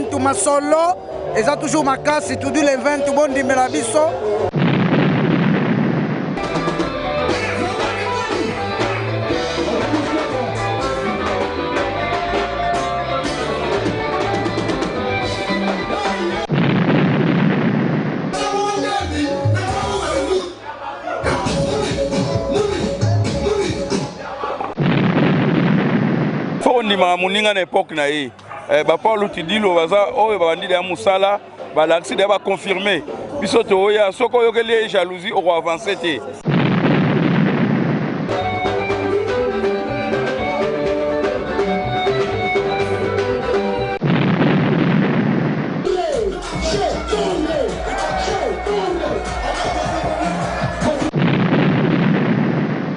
event masolo eza toujours makasi tout l'event bon dimela biso. Ndima muninga na époque na ye ba Paul Tidilo baza oyo babandi ya musala ba l'accident ba confirmer biso to oya soko yokeli jalousie au avancer te.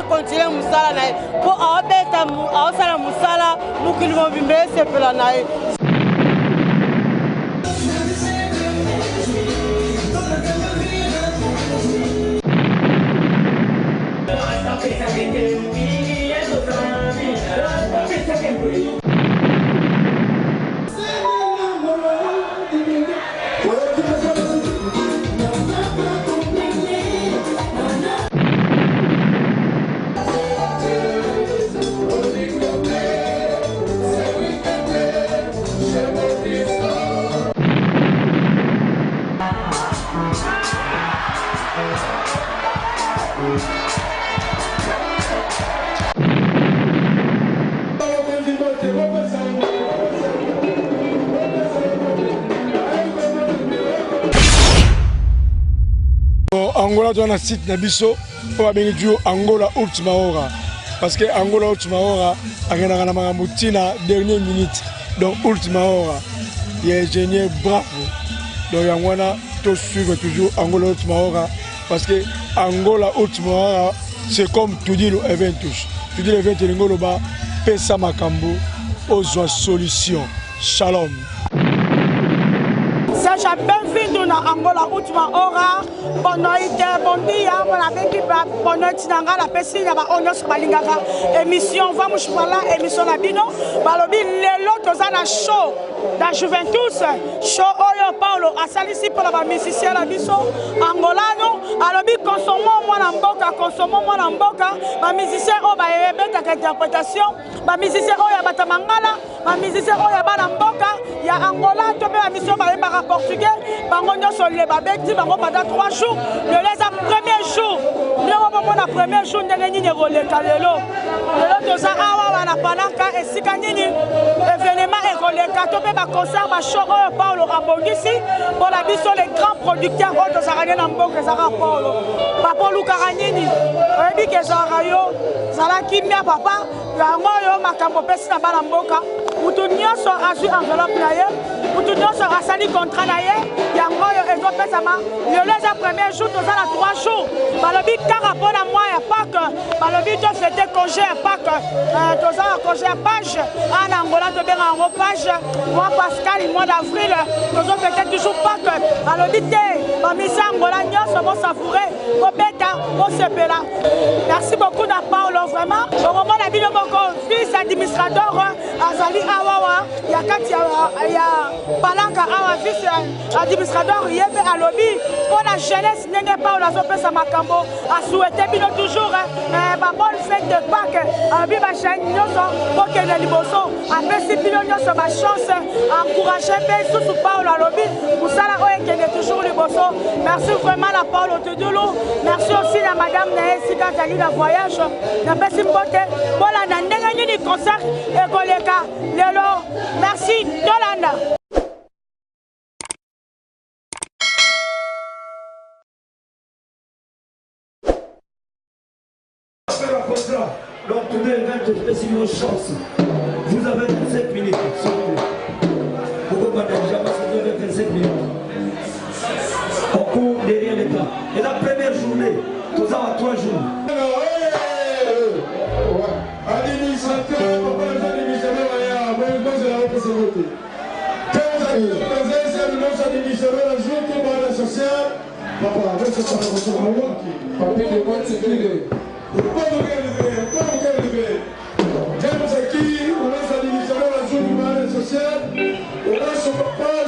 Continuer musala na po abeta awsala musala mukili mobimbe sepela na ye. Angola doit un site Nabiso pour bien Angola Ultima Hora parce que Angola Ultima Hora a gagné la Moutina dernière minute donc Ultima Hora il est génial bravo donc Angola tout suivre toujours Angola Ultima Hora parce que Angola Ultima Hora c'est comme tout dit le Eventus tout dit l'event de Ngoloba pesa makambo aux solution shalom. J'ai bienvenue dans Angola Ultima Hora. Pendant ite bondi ya mona bengi ba pendant tinanga la pesi ya ba onyos balingaka émission va mushwala émission na bino balobi lelo toza na show da Juventus show oyo Paulo asalisi pour ba musicien la biso angolano alobi consommons mwana mboka ba musicien o ba ebeta interprétation ba musicien oyo batamangala ba musicien oyo bana mboka ya Angola to be ba mission ba yeba portugais bango nyoso le ba beti bango pendant 3 jours. Le premier jour, le premier jour, nous avons toza awa na palaka esika nini événement ekoleka to pe ba concert ba show oyo Paulo abongisi pour la biso les grands producteurs oyo tozalaki na mboka ezaka Paulo papa lukaka nini oyebi ke ezalaka yo zalaki mia papa yango oyo makambo pesi na bana mboka mutu nyonso azwi enveloppe na ye mutu nyonso asali contrat na ye yango oyo ezopesama lelo eza premier jour toza na 3 jours balobi kaka mpona mwa ya Pâques balobi to fete congé ya Pâques toza na congé ya page ana Angola tobenga yango page mois Pascal mois d'avril tozofete toujours Pâques balobi te bamisi Angola nyonso bosavoure bobeta bosepela. Merci beaucoup na Paulo vraiment okomona bino moko vice administrateur azali awawa ya kati ya palaka awa vice administrateur yebe alobi mpona jeunesse ndenge Paulo azopesa makambo asouhaite bino toujours ba bonne fête de Pâques alobi bachaine nyonso bokende liboso apesi bino nyonso bachance encourage mpe susu Paulo alobi mosala oyo ekende toujours liboso. Merci vraiment na Paulo Tudulu, merci aussi na madame na esika azali na voyage napesi mbote bolanda ndenge nini concert ekoleka lelo. Merci tolanda. Donc tout le monde est une chance. Vous avez 27 minutes. Pourquoi pas déjà parce que vous avez 27 minutes. On court derrière l'État. Et la première journée, nous avons 3 jours. Temos aqui o nosso administrador da Zona Social, o nosso papai.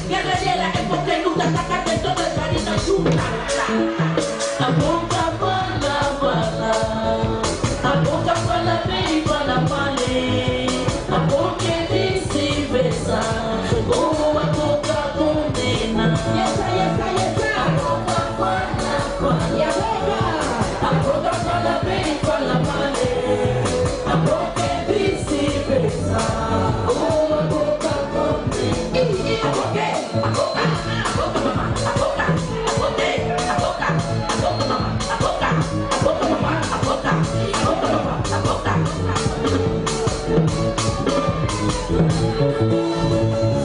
Guerreira é porque luta, ataca de todas as variedades juntas. A boca fala bem, fala mal. A boca é vice-versa. Boa boca condena. A boca fala bem, fala mal. A boca é vice-versa. Boa boca condena. A boca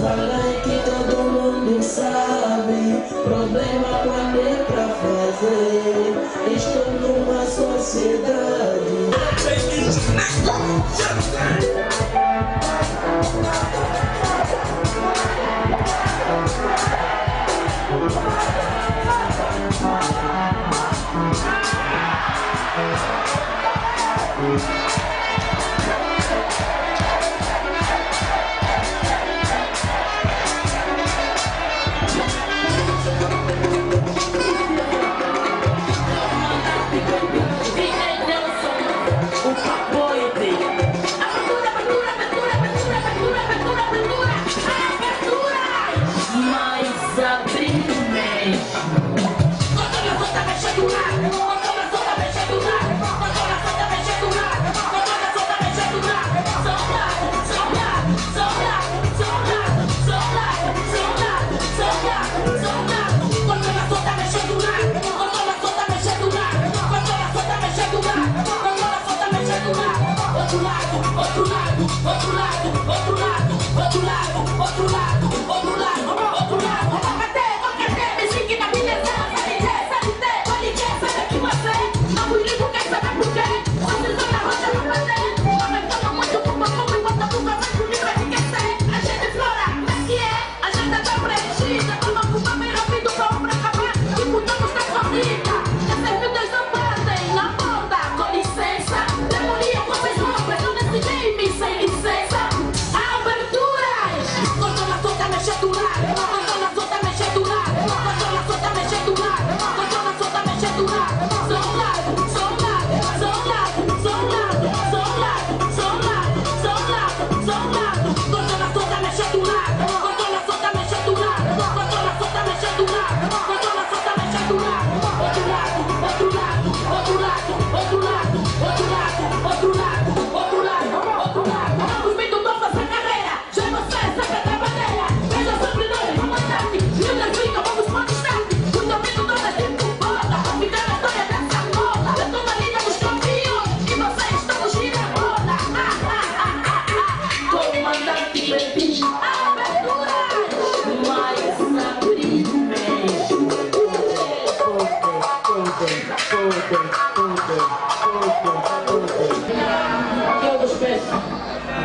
fala que todo mundo sabe, problema quando é pra fazer. Estou numa sociedade.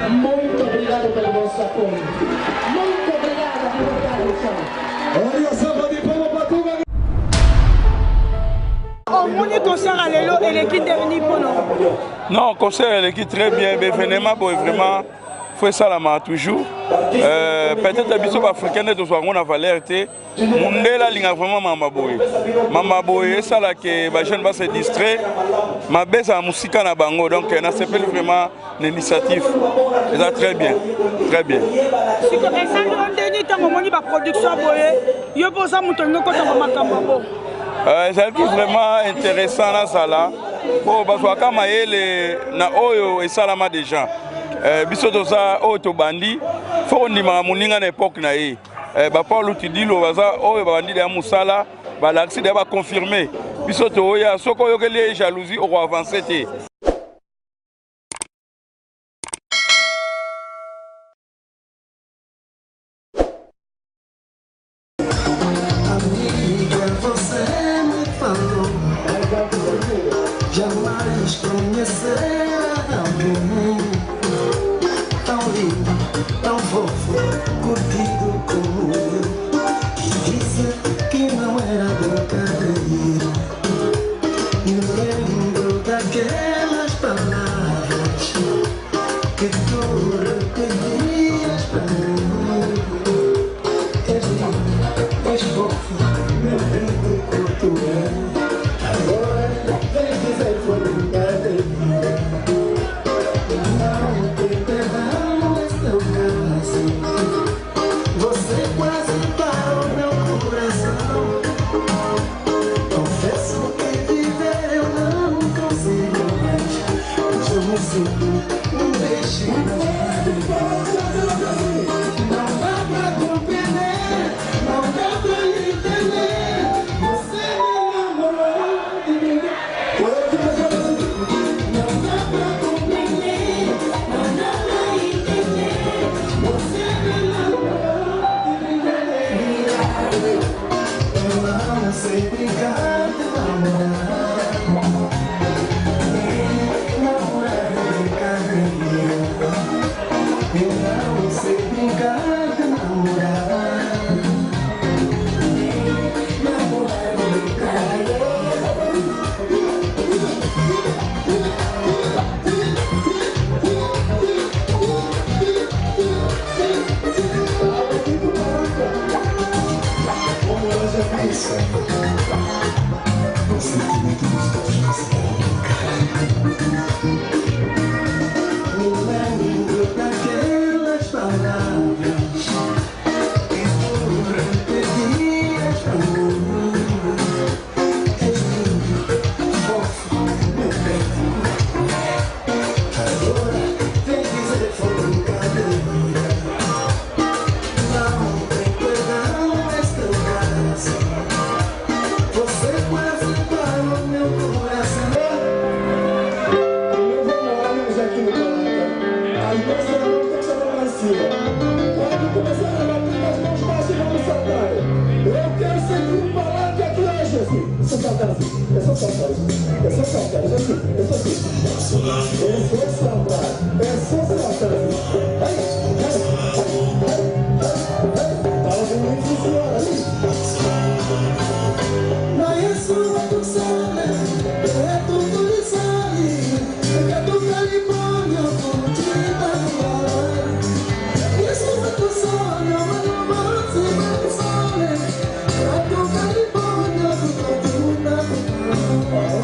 Muito obrigado pelo vosso apoio. Muito obrigada por voltar no chão. Olha a salva de palmas para tu, galera. Omoni concert à l'élo et l'équipe dernier pour nous. Non, concert l'équipe très bien, vraiment, vraiment, faut ça là toujours. Peut-être que les Africains sont en valeur. Mundela linga vraiment Mama Boye, ça là que les jeunes vont se distraire. Ma baisse à musique na bango, donc on a s'appelle vraiment l'initiative. C'est très bien, très bien. Si comme ça, on dernier temps on moni ba production Boye, yo posa mutongo ko ta makambo. C'est vraiment intéressant là ça là. Bon parce que kama ele na oyo et salama des gens. Biso to ça auto bandi, faut ndima muninga na époque na ye. Paul Tidilo baza oyo bandi ya musala ba l'accident ba confirmer. Biso to oya soko yo kele jalousie au avancer té. jamais conhecerá amor tão lindo, tão fofo, curtido como eu. E disse que não era brincadeira. Me lembro daquelas palavras que tu repetias pra mim. És lindo, és fofo, meu lindo Portugal. Agora vem dizer foi brincadeira. Não tem perdão nesse teu caso. Você quase parou meu coração. Confesso que viver eu não consigo mais. Hoje eu me sinto um bichinho. Não dá pra compreender, não dá pra entender. Você me namorou de mim. Não dá pra compreender, não dá pra entender. Você me namorou de mim. Eu não sei brincar de namorar. Namorar é brincadeira. Eu não sei brincar de namorar. Namorar é brincadeira. Como hoje é isso? O sentimento dos dois é brincar. Me lembro daquelas palavras que tu repetias pra mim. És lindo, fofo, meu bem. Agora vem dizer foi brincadeira. Não tem perdão nesse teu caso. Você quase parou meu coração. Vamos aqui no Caraca. As duas mãos tem que chamar pra cima. Pode começar a bater as mãos pra cima no saltar. Eu quero sempre falar que aqui é Jesus. É só saltar assim. É só saltar assim. É só saltar assim. É só assim. É só saltar. É só saltar assim. Tá ouvindo isso, senhora? Não é sua do sole, é tudo de sole. É do Califórnia, curtida do mar. Isso é do sole, eu não vou ser do sole. É do Califórnia, curtida do mar.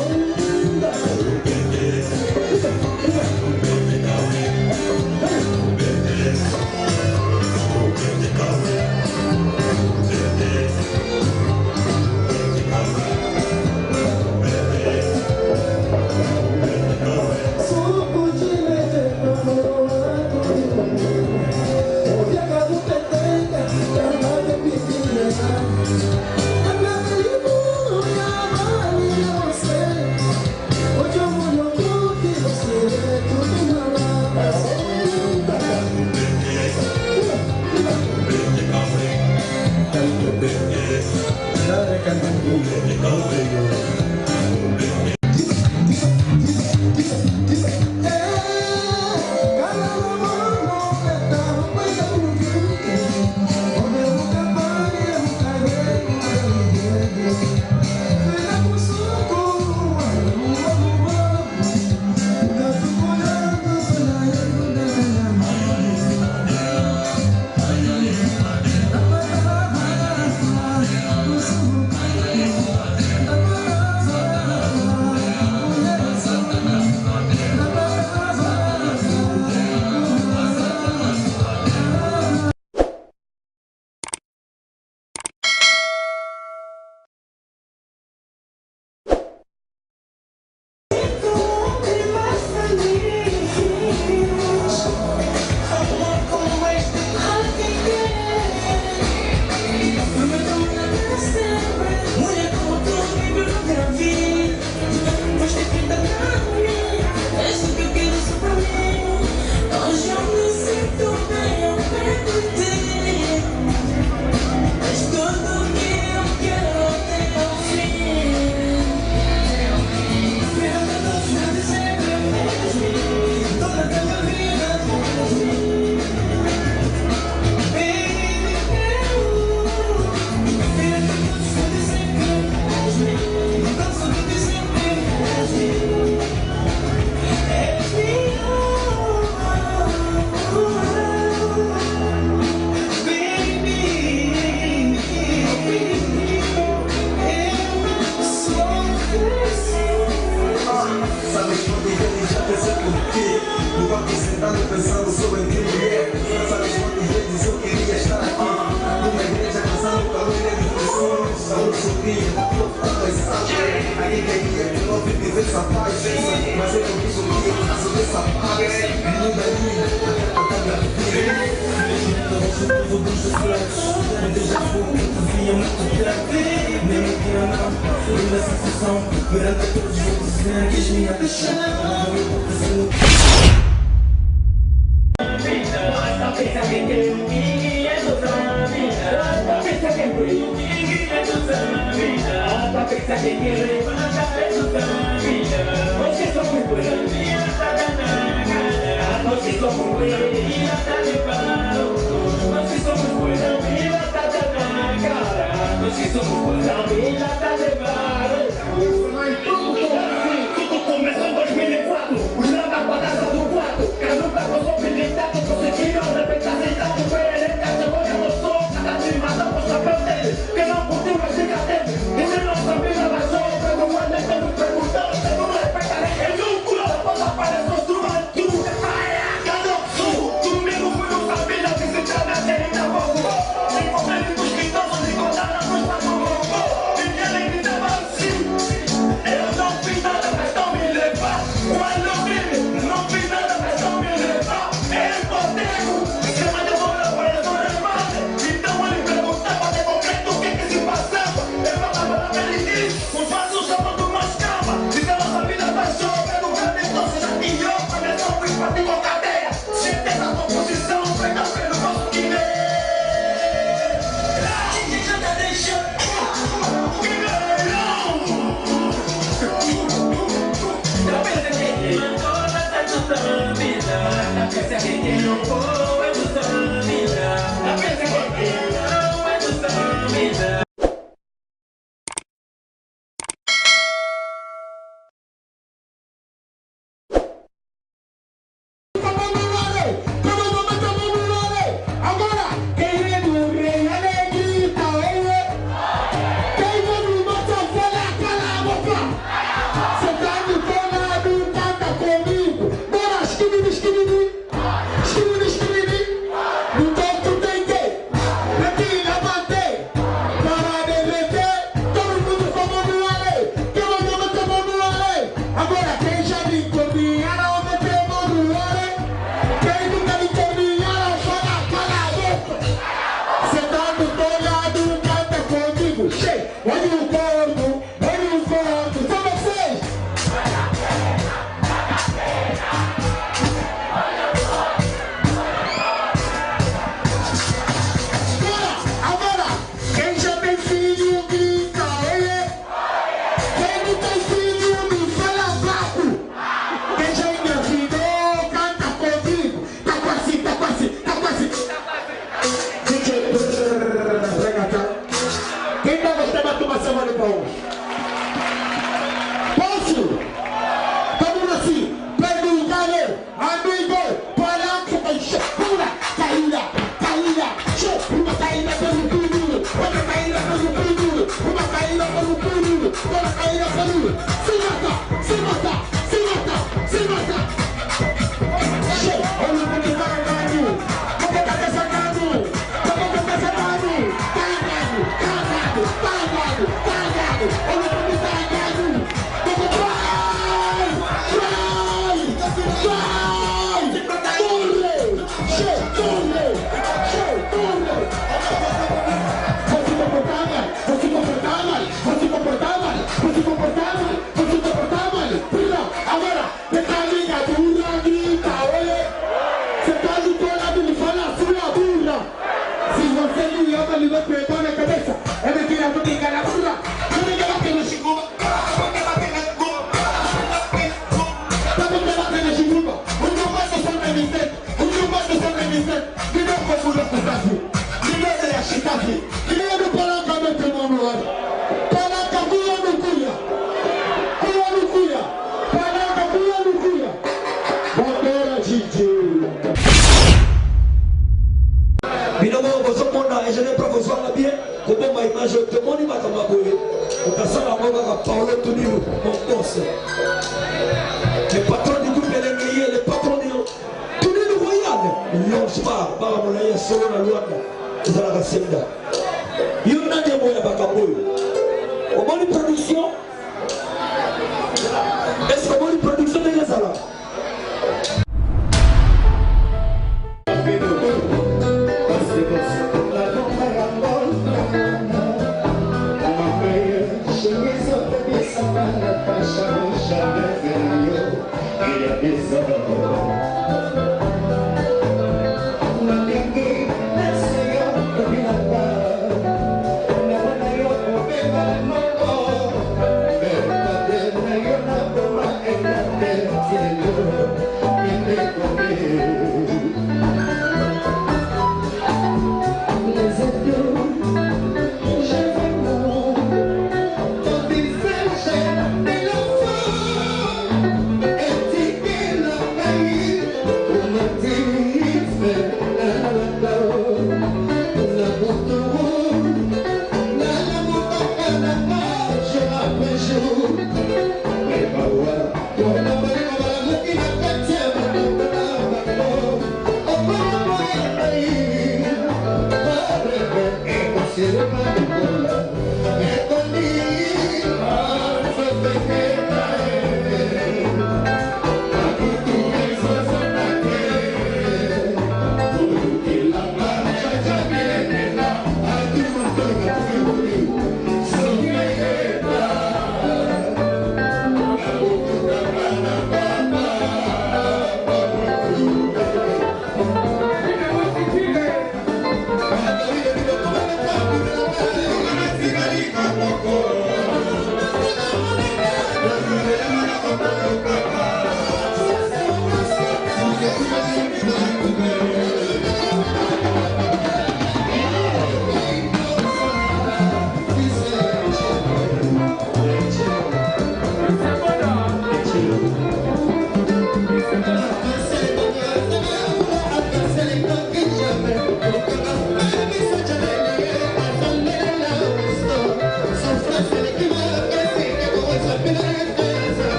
Thank you.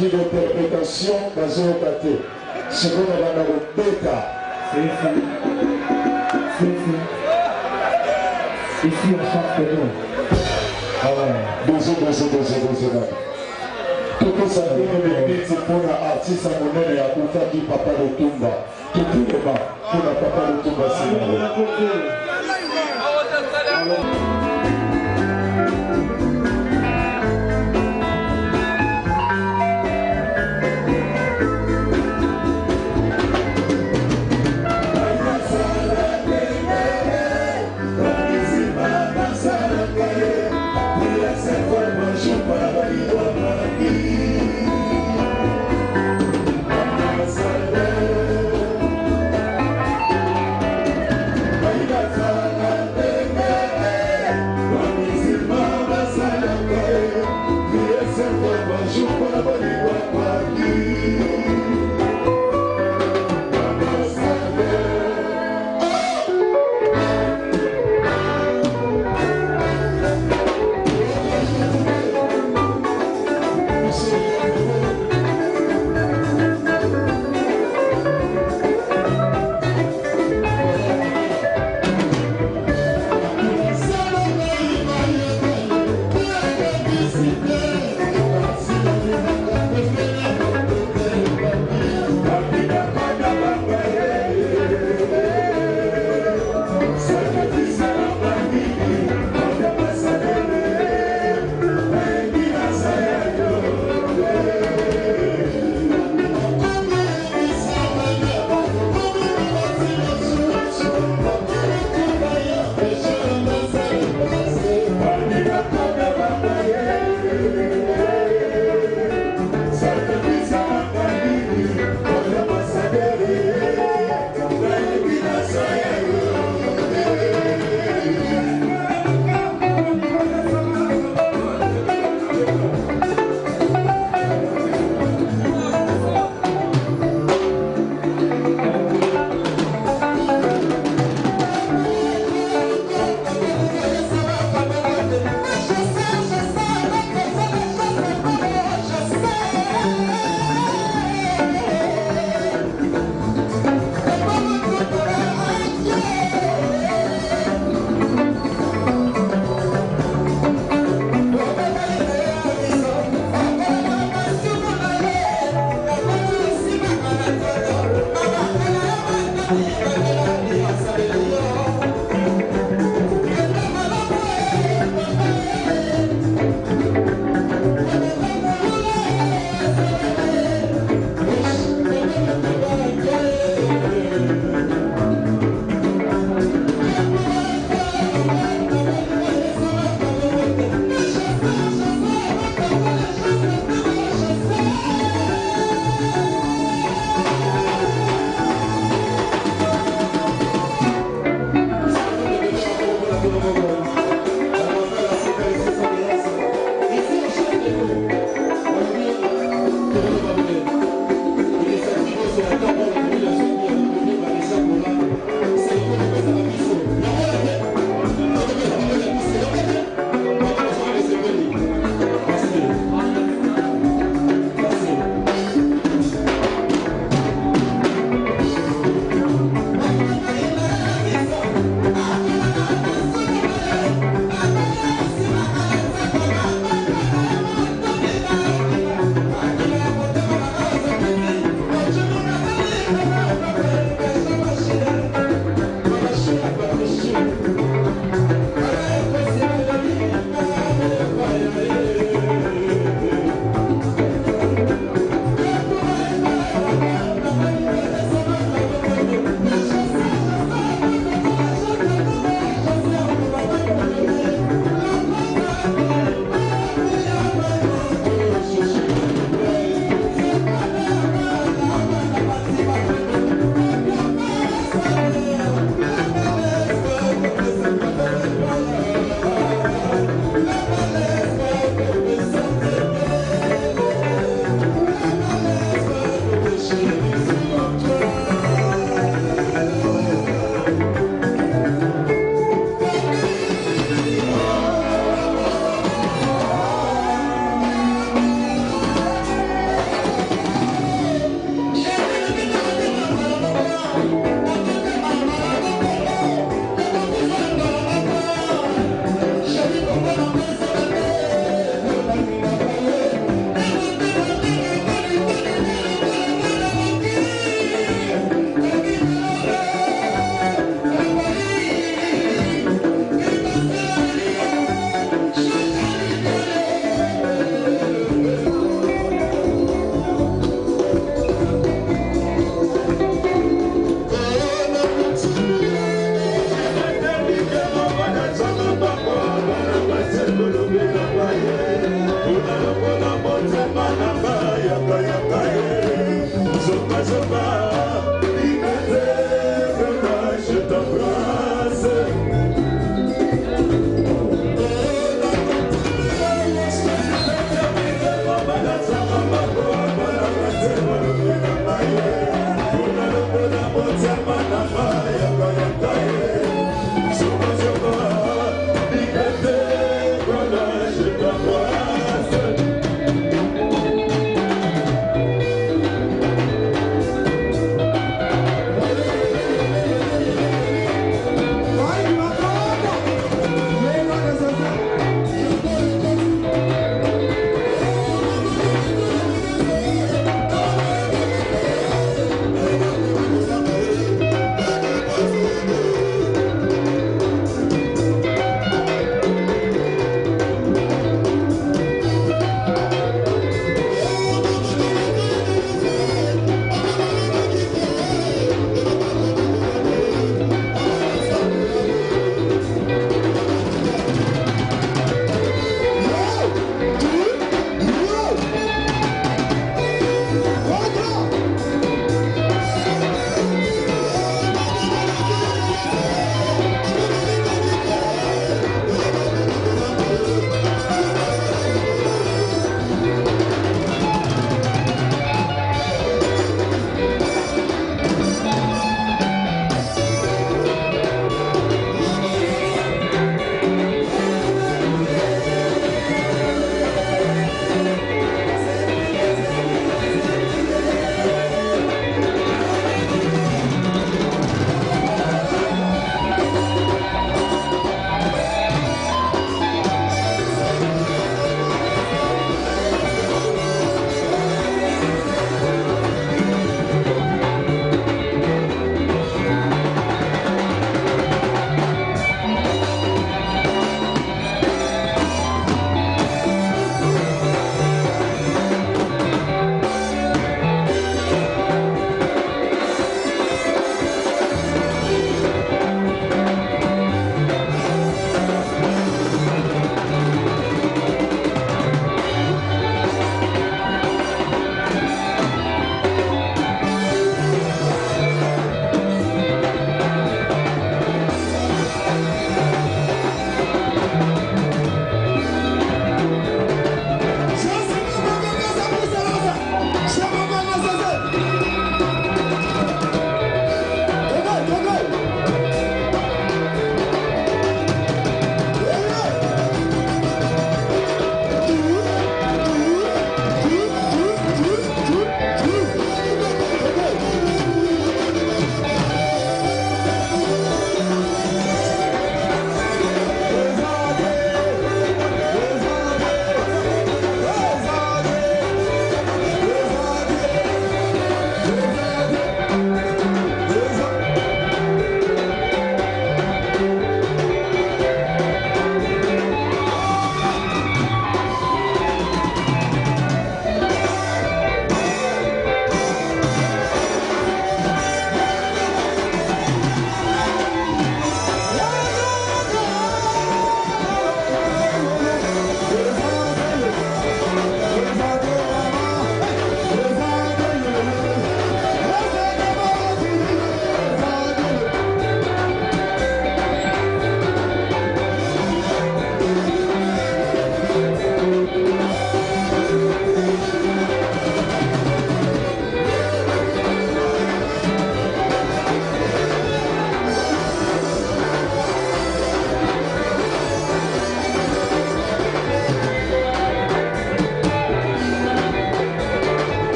qui d'interprétation bazoyoka te sikoyo na banda kobeta ici on chante que nous. Bozo tokesa ndenge bebiti mpona artiste monene ya kutaki Papa Lutumba tokilema mpona Papa Lutumba sinango.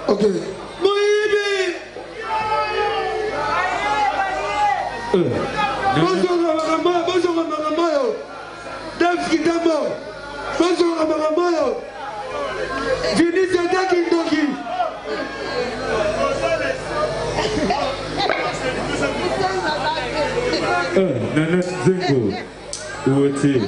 Ok. Moïbi. Bonjour Maramayo. Dave Kitamo. Bonjour Maramayo. Fini Zeta Kindoki. Nana Zengo. Où est-il?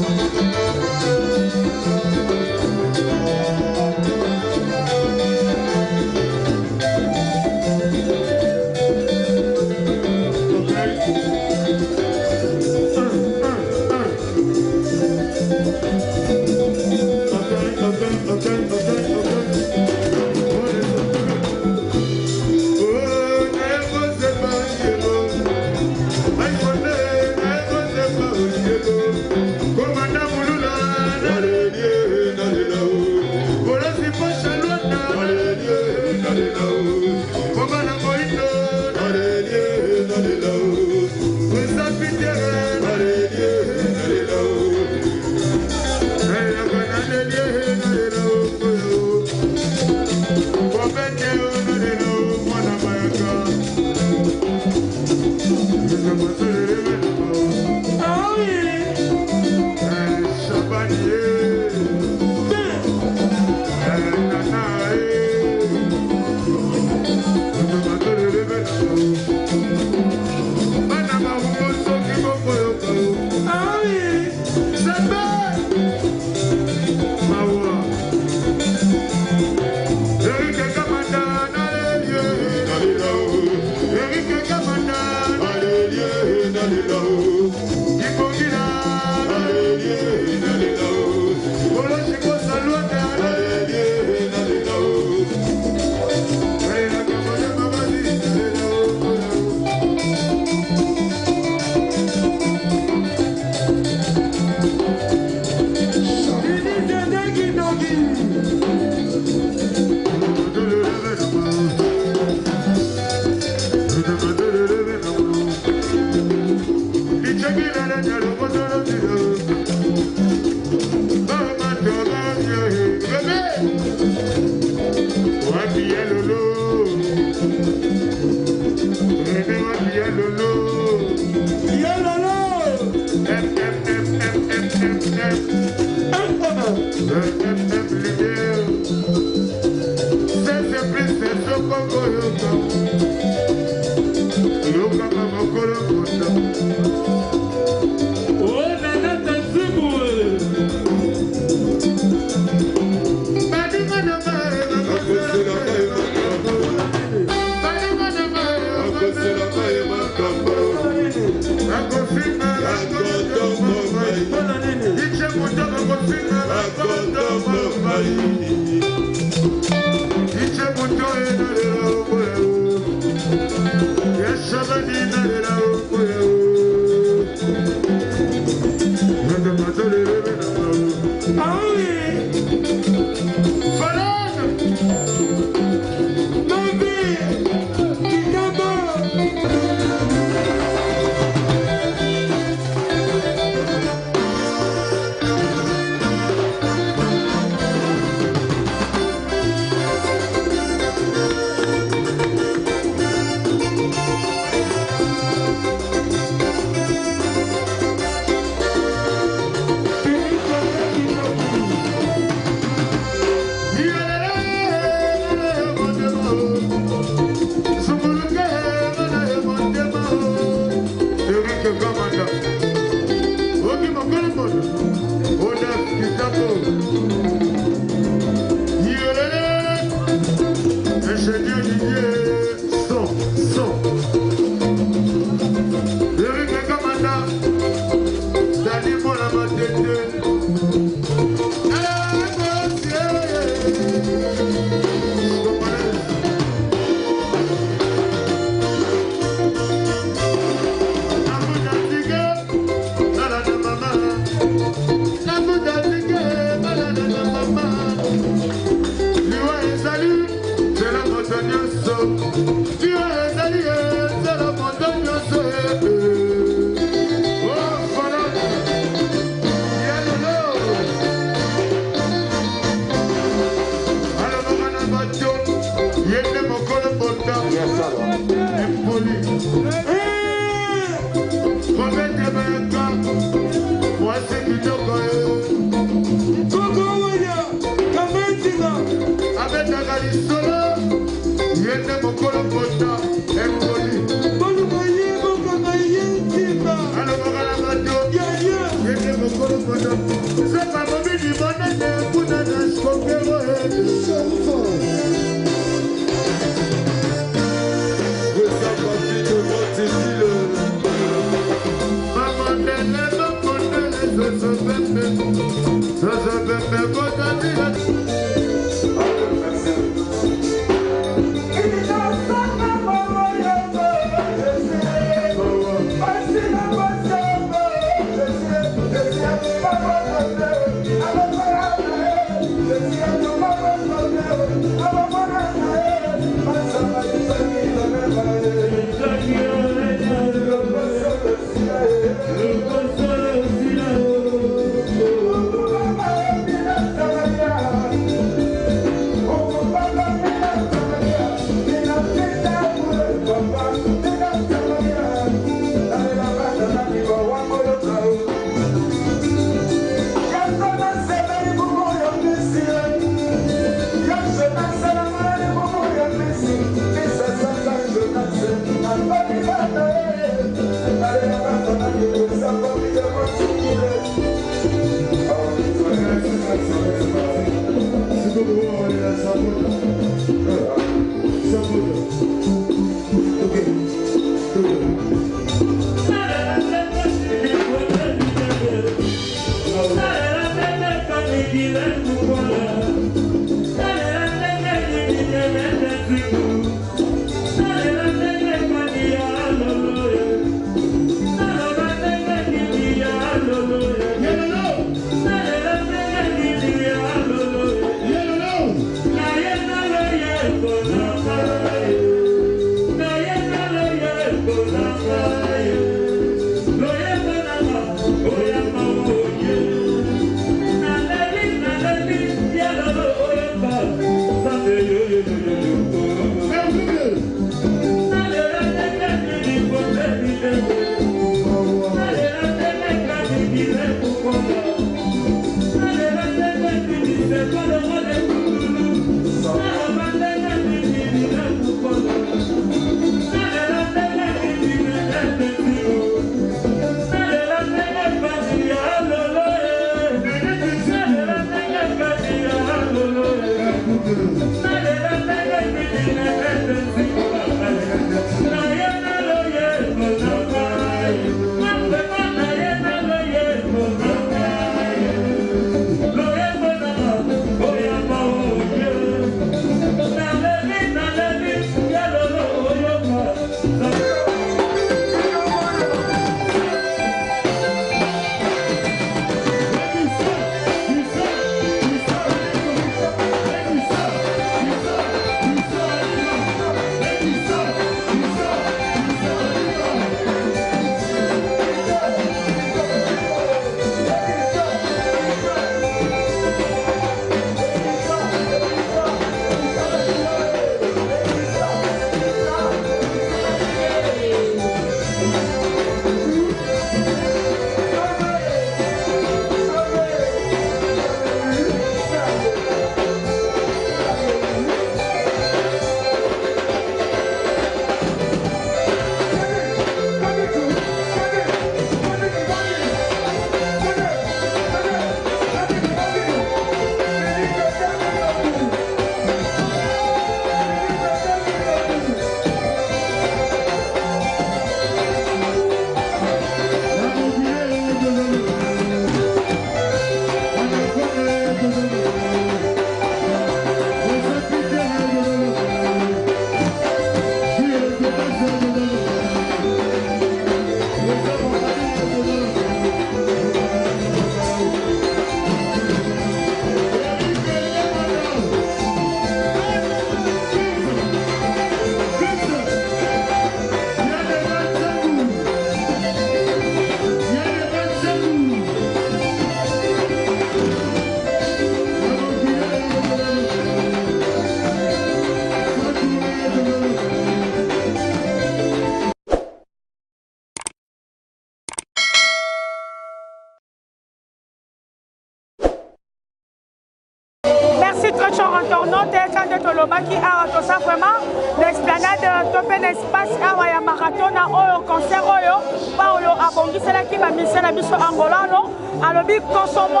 Tolobaki a tout ça vraiment l'esplanade topé l'espace à marathon au concert oyo Paolo abongi c'est là qui va misser la biso angolano alobi consomo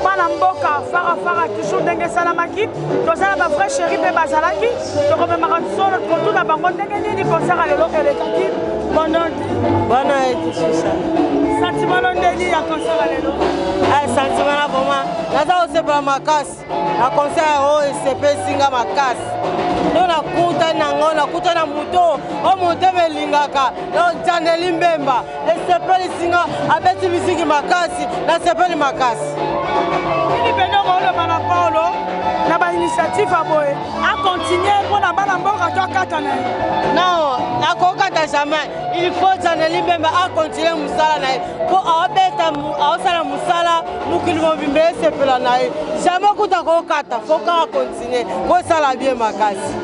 bana mboka fara toujours ndenge salamaki tozala ba vrai chéri pe bazalaki to ko marathon ko tuna bango ndenge nini concert lelo elekaki bonne bonne et tout ça sentiment ndeni ya concert lelo. Sentiment na vraiment. Naza osepela makasi. Na concert o SCP singa makasi. Ndo nakuta na moto o moto belingaka. Ndo Chaneli Mbemba. SCP singa abeti bisiki makasi na SCP makasi. Ini beno rolo bana Paulo na ba initiative aboye. A continuer pour na bana mboka to katana. Non, na kokata jamais. Il faut Chaneli Mbemba a continuer musala na pour abeta ausala musala mukili mobimbe sepela na jamais kuta kokata faut ka continuer ko sala bien makasi.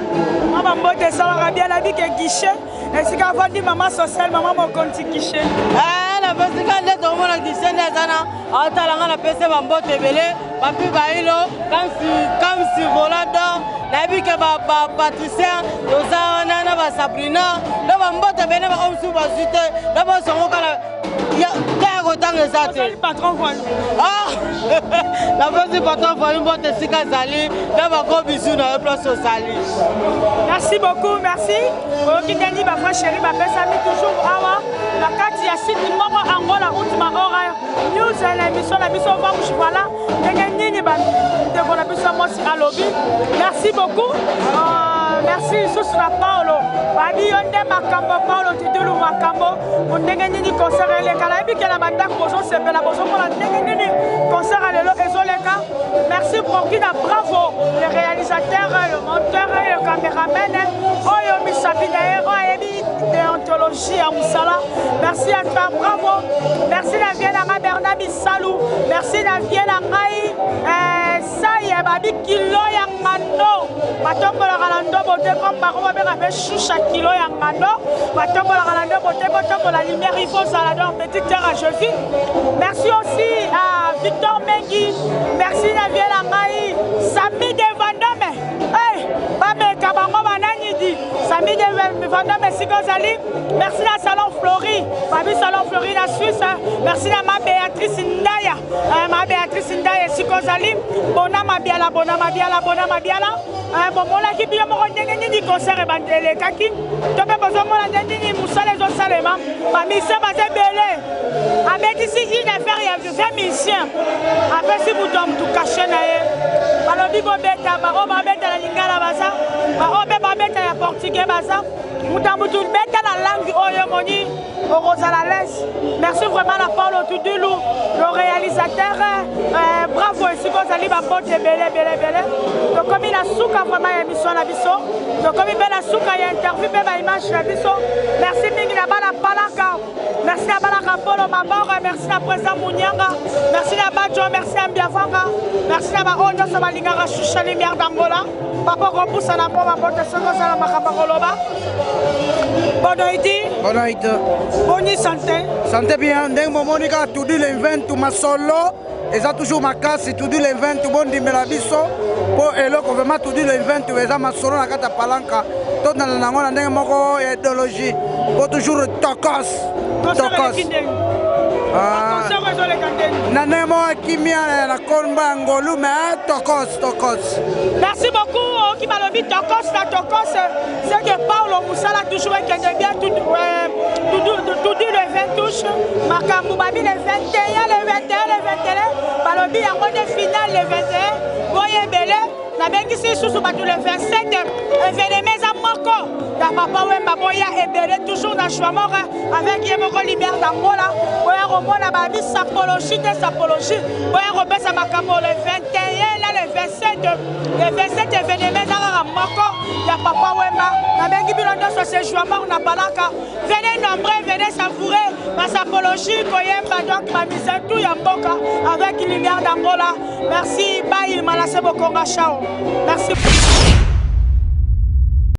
Mama mbote sala bien la vie que guichet et si ka vandi maman sociale maman mo konti guichet. Na parce que nde to mona guichet ndana atalanga na pese ba mbote belé ba pi ba ilo comme si volador na bi ke ba Patricia oza na ba Sabrina na ba mbote bene ba omsu ba zute na ba songo kala ya autant que ça. Patron voyou. Ah, la base patron voyou, bon te sika zali, d'abord gros bisous dans le place au sali. Merci beaucoup, merci. Qui t'a dit ma frère chérie, ma belle amie toujours awa. La carte ya site maman Angola ultima hora. News l'émission la mission va vous voilà. Nini ban de bon mission moi à lobby. Merci beaucoup. Merci sous la Paulo. Babi yonde makambo Paulo tidulu makambo. Ndenge nini concert le kala bi kala banda bozo sepela bozo pour la ndenge nini concert lelo ezoleka. Merci Burkina, bravo le réalisateur, le monteur et le caméraman. Oyo misabina oyebi déontologie à Moussala. Merci à toi, bravo. Merci la Vienne à Bernard Salou. Merci la Vienne à Aïe. Ça y est, babi kilo ya mano. Batombo la galando bote comme baro babe rabe choucha kilo ya mano. Batombo la galando bote botombo la lumière il faut ça là petit terre à Jovi. Merci aussi à Victor Mengi. Merci la Vienne à Aïe. Sami de Vandame. Hey, babe kabango banani di. Sami de Vandame Sigozali. Merci la Salon Flori. Babi Salon Flori la Suisse. Merci la ma Béatrice Ndaya. Ma Béatrice Ndaya Sigozali. Bona mabiala, bona mabiala, bona mabiala. Bon, moi, qui vient me dit concert et bandele kaki. Tu peux pas me dire ni Moussa les autres salema. Ma mission va se belé. Avec ici, il a fait rien. Je fais mission. Après, si vous tombez tout caché, alors, il va mettre la lingala basa. Il va mettre la portugais basa. Moutamoutou mettre la langue oyomoni. Merci vraiment à Paulo Tudulu, le réalisateur. Bravo, ici vous allez m'apporter belé. Donc comme il a souka vraiment émission la biso. Donc comme il a souka il interview même image la biso. Merci mingi na bala palaka. Merci à Balaka Polo Mabora, merci à président Mounianga. Merci à Badjo, merci à Mbiafanga. Merci à Baondo Sabalingara Choucha Lumière d'Angola. Papa repousse à la bombe à porte seconde à la Makabakoloba. Bonne Haïti. Bonne Haïti. Bonne santé. Santé bien. Ndeng Momonika tout dit les 20 tout ma solo. Et ça toujours ma casse tout dit les 20 tout bon dimela biso. Pour elo ko vraiment tout dit les 20 tout ça ma solo na kata palanka. Tout dans la ngona ndeng moko idéologie. Pour toujours tokos. Tokos. Nanemo kimia na komba ngolu mais tokos. Merci beaucoup qui m'a dit tokos la tokos. C'est que Paulo Moussala toujours qui bien tout dit le 20 touche. Makambu babi le 21 le 21 balobi yango de finale le 21. Boye belé na bengi si sous batu le 27 événement za moko. Ya papa Wemba boya ebele toujours na Chouamor avec Yemoko Libère d'Angola. Boya romona babi sapologie. Boya robesa makambo le 21 là le 27 événement za moko. Ya papa Wemba na bengi bilondo so se Chouamor na balaka. Venez nombreux, venez savourer ma sapologie Koyemba donc ma mise tout ya mboka avec Libère d'Angola. Merci, bye, Malasse Bokonga, ciao. Merci.